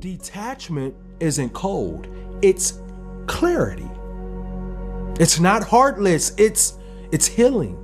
Detachment isn't cold, it's clarity. It's not heartless, it's healing.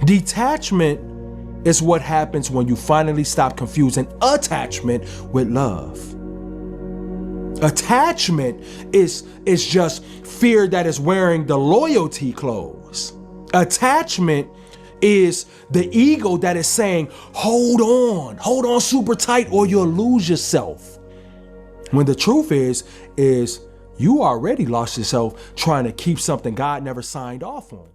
Detachment is what happens when you finally stop confusing attachment with love. Attachment is just fear that is wearing the loyalty clothes. Attachment is the ego that is saying, hold on super tight or you'll lose yourself. When the truth is you already lost yourself trying to keep something God never signed off on.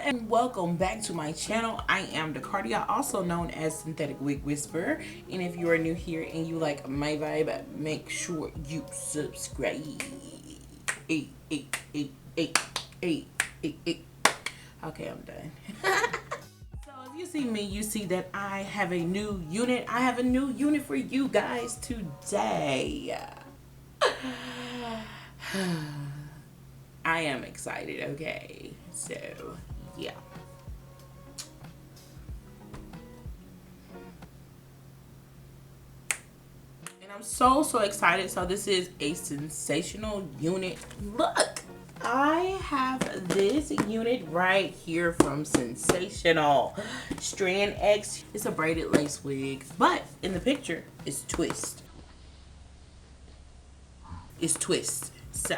And welcome back to my channel. I am IAMDACARDIA, also known as Synthetic Wig Whisperer. And if you are new here and you like my vibe, make sure you subscribe. Okay, I'm done. So if you see me, you see that I have a new unit. I have a new unit for you guys today. I am excited, okay? So yeah. And I'm so excited. So this is a sensational unit. Look, I have this unit right here from Sensationnel. STRANDX. It's a braided lace wig, but in the picture it's twist. It's twist. So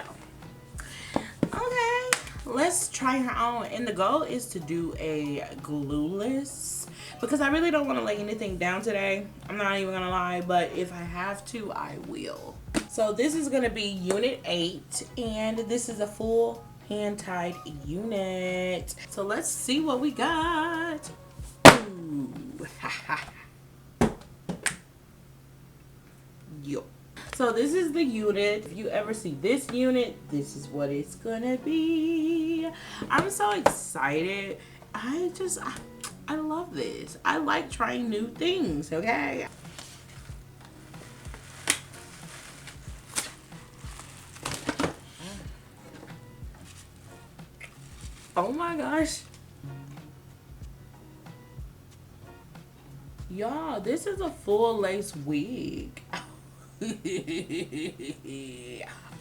okay, let's try her on. And the goal is to do a glueless because I really don't want to lay anything down today. I'm not even gonna lie, but if I have to, I will. So this is gonna be unit 8, and this is a full hand-tied unit. So let's see what we got. Ooh. Yo. So this is the unit. If you ever see this unit, this is what it's gonna be. I'm so excited. I love this. I like trying new things, okay? Oh my gosh. Y'all, this is a full lace wig.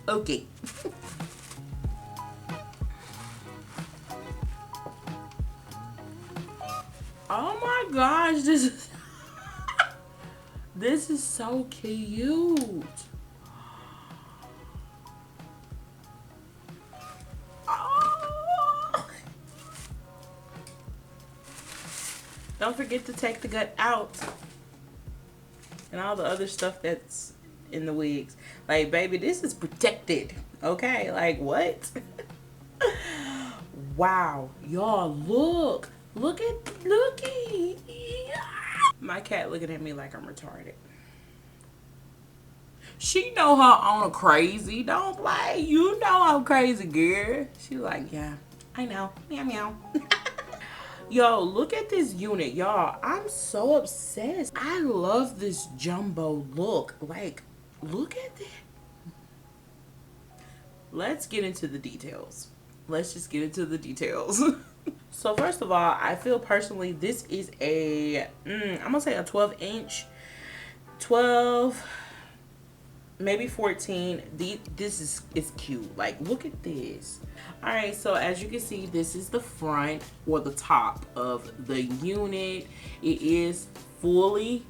Okay. Oh my gosh, this is so cute. Oh. Don't forget to take the gut out and all the other stuff that's in the wigs. Like, baby, this is protected, okay? Like, what? Wow, y'all, look looky. My cat looking at me like I'm retarded. She know her own crazy. Don't play. You know I'm crazy, girl. She like, yeah, I know. Meow meow. Yo, look at this unit, y'all. I'm so obsessed. I love this jumbo look. Like, look at that. Let's get into the details. Let's just get into the details. So first of all, I feel personally this is a, I'm gonna say a 12-inch, 12, maybe 14. This is cute. Like, look at this. All right, so as you can see, this is the front or the top of the unit. It is fully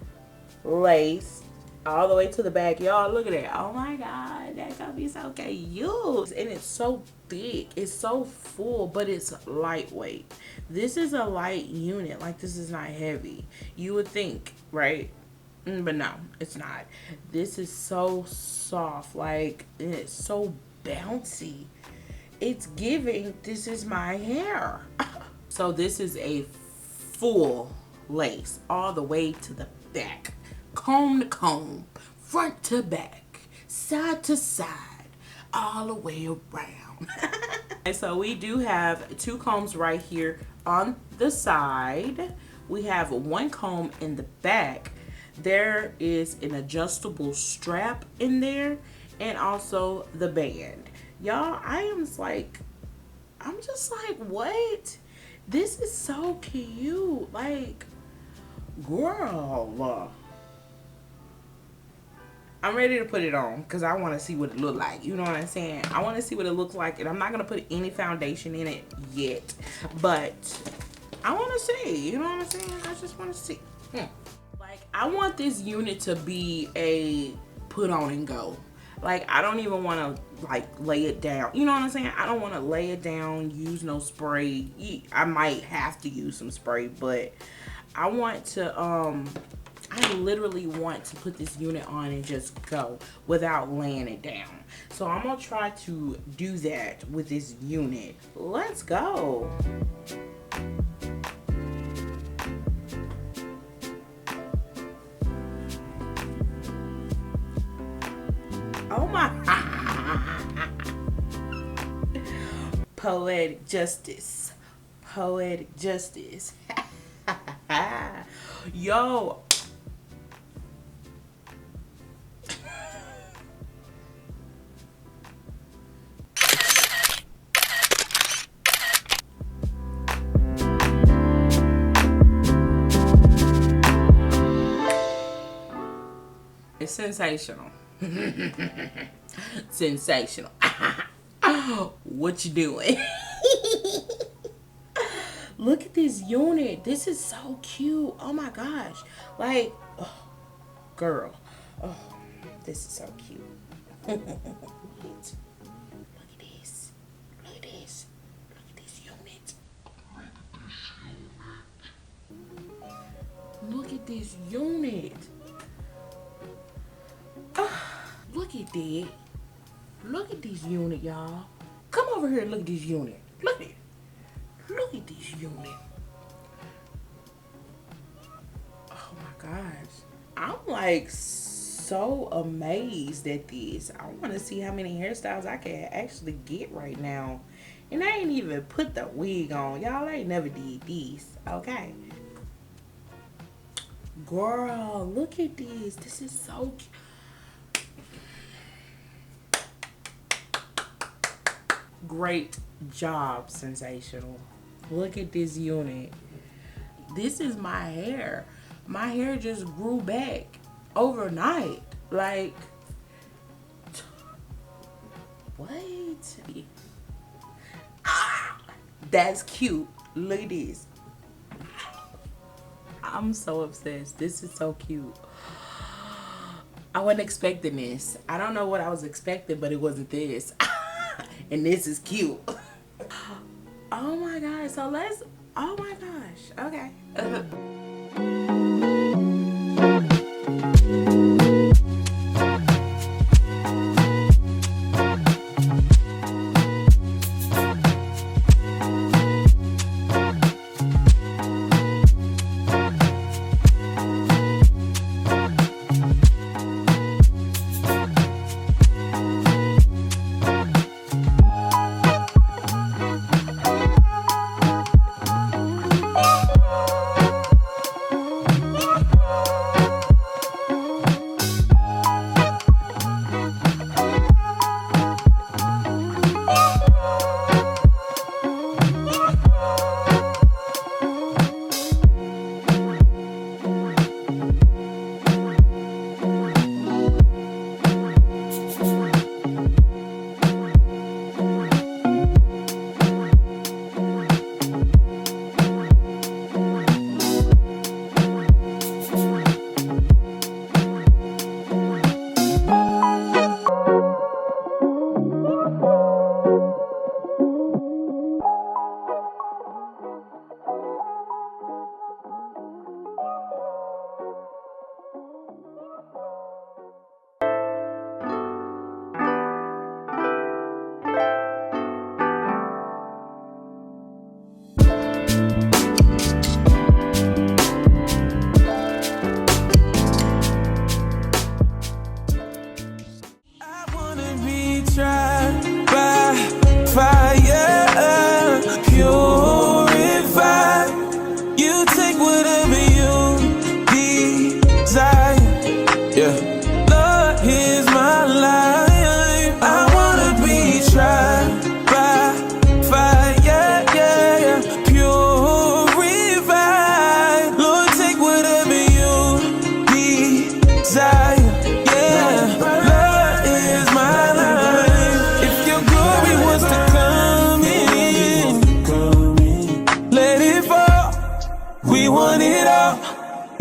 laced all the way to the back. Y'all, look at that. Oh my god, that's gonna be so cute. And it's so thick, it's so full, but it's lightweight. This is a light unit. Like, this is not heavy. You would think, right? But no, it's not. This is so soft. Like, it's so bouncy. It's giving, this is my hair. So this is a full lace all the way to the back, comb to comb, front to back, side to side, all the way around. And so we do have 2 combs right here on the side. We have 1 comb in the back. There is an adjustable strap in there and also the band. Y'all, I'm just like, what? This is so cute. Like, girl. I'm ready to put it on because I want to see what it look like. You know what I'm saying? I want to see what it looks like, and I'm not going to put any foundation in it yet. But I want to see. You know what I'm saying? I just want to see. Like, I want this unit to be a put on and go. Like, I don't even want to, like, lay it down. You know what I'm saying? I don't want to lay it down, use no spray. I might have to use some spray, but I want to, I literally want to put this unit on and just go without laying it down. So I'm going to try to do that with this unit. Let's go. Oh my. Poetic justice. Poetic justice. Yo. It's sensational. Sensational. What you doing? Look at this unit. This is so cute. Oh my gosh. Like, oh, girl. Oh, this is so cute. Look at this. Look at this. Look at this unit. Look at this unit. Look at that. Look at this unit, y'all. Come over here and look at this unit. Look at it. Look at this unit. Oh my gosh. I'm like so amazed at this. I want to see how many hairstyles I can actually get right now. And I ain't even put the wig on. Y'all ain't never did this. Okay. Girl, look at this. This is so cute. Great job, Sensational. Look at this unit. This is my hair. My hair just grew back overnight. Like, what? Ah, that's cute. Look at this. I'm so obsessed. This is so cute. I wasn't expecting this. I don't know what I was expecting, but it wasn't this. And this is cute. Oh my gosh. So let's, oh my gosh. Okay.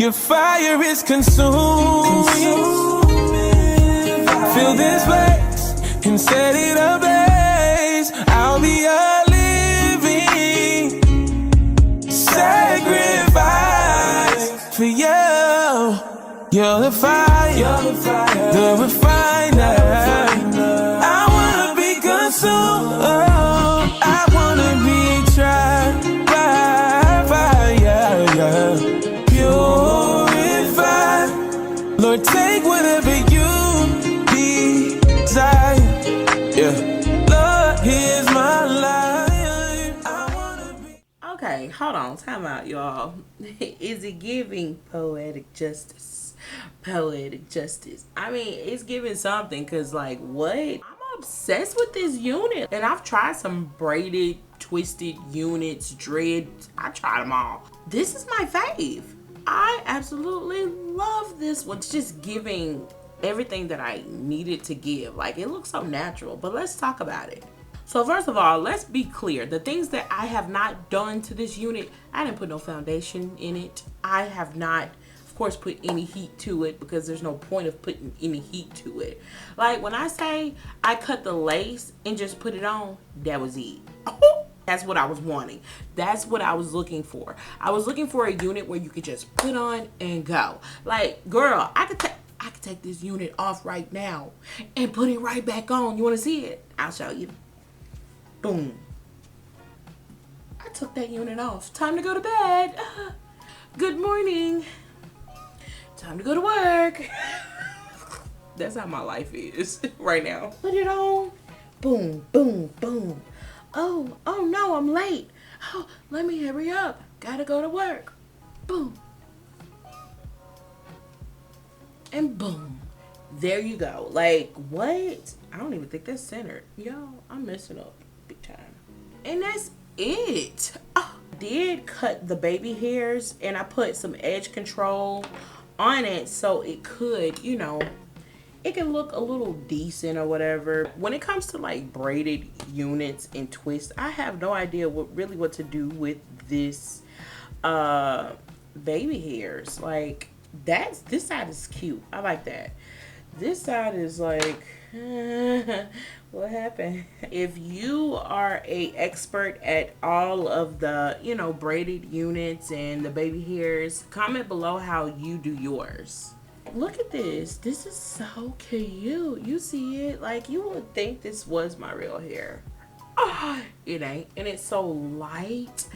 Your fire is consuming. Fill this place and set it ablaze. I'll be a living sacrifice for you. You're the fire, the refiner. I wanna be consumed. I wanna be tried by fire, purified. Lord, take whatever you desire. Yeah, Lord, here's my life. I wanna be. Okay, hold on, time out, y'all. Is it giving poetic justice? Poetic justice. I mean, it's giving something, because like, what? I'm obsessed with this unit, and I've tried some braided, twisted units, dreads. I tried them all. This is my fave. I absolutely love this one. It's just giving everything that I needed to give. Like, it looks so natural. But let's talk about it. So first of all, let's be clear. The things that I have not done to this unit, I didn't put no foundation in it. I have not, of course, put any heat to it, because there's no point of putting any heat to it. Like, when I say I cut the lace and just put it on, that was it. That's what I was wanting. That's what I was looking for. I was looking for a unit where you could just put on and go. Like, girl, I could take this unit off right now and put it right back on. You want to see it? I'll show you. Boom. I took that unit off. Time to go to bed. Good morning. Time to go to work. That's how my life is right now. Put it on. Boom, boom, boom. Oh no, I'm late. Oh, let me hurry up. Gotta go to work. Boom. And boom. There you go. Like, what? I don't even think that's centered. Yo, I'm messing up big time. And that's it. I did cut the baby hairs, and I put some edge control on it so it could, you know, it can look a little decent or whatever. When it comes to like braided units and twists, I have no idea what to do with this baby hairs. Like, this side is cute. I like that. This side is like, what happened? If you are a expert at all of the, you know, braided units and the baby hairs, comment below how you do yours. Look at this. This is so cute. You see it? Like, you would think this was my real hair. Oh, it ain't. And it's so light.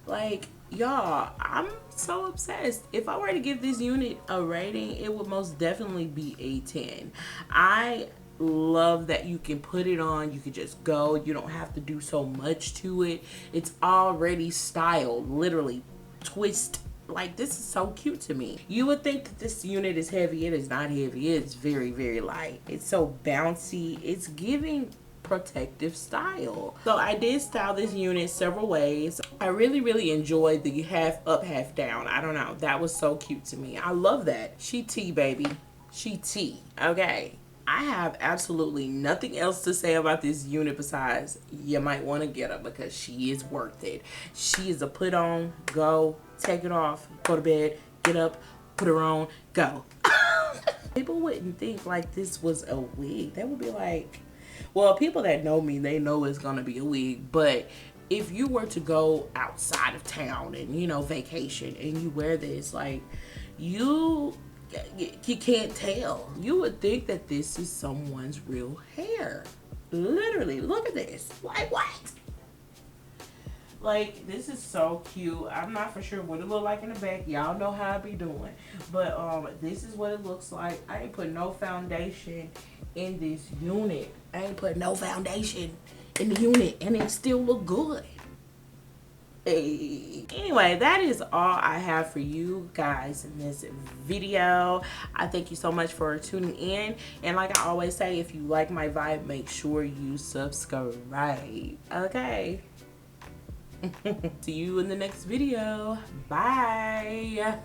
Like, y'all, I'm so obsessed. If I were to give this unit a rating, it would most definitely be a 10. I love that you can put it on, you can just go, you don't have to do so much to it. It's already styled, literally twist. Like, this is so cute to me. You would think that this unit is heavy. It is not heavy. It's very, very light. It's so bouncy. It's giving protective style. So I did style this unit several ways. I really, really enjoyed the half up, half down. I don't know. That was so cute to me. I love that. She tea, baby. She tea. Okay. I have absolutely nothing else to say about this unit besides you might want to get her, because she is worth it. She is a put on, go, take it off, go to bed, get up, put her on, go. People wouldn't think like this was a wig. They would be like, well, people that know me, they know it's gonna be a wig. But if you were to go outside of town and, you know, vacation, and you wear this, like, you can't tell. You would think that this is someone's real hair. Literally, look at this. Like, what? Like, this is so cute. I'm not for sure what it look like in the back. Y'all know how I be doing. But this is what it looks like. I ain't put no foundation in this unit. I ain't put no foundation in the unit, and it still look good. Hey. Anyway, that is all I have for you guys in this video. I thank you so much for tuning in, and like I always say, if you like my vibe, make sure you subscribe. Okay. See you in the next video. Bye.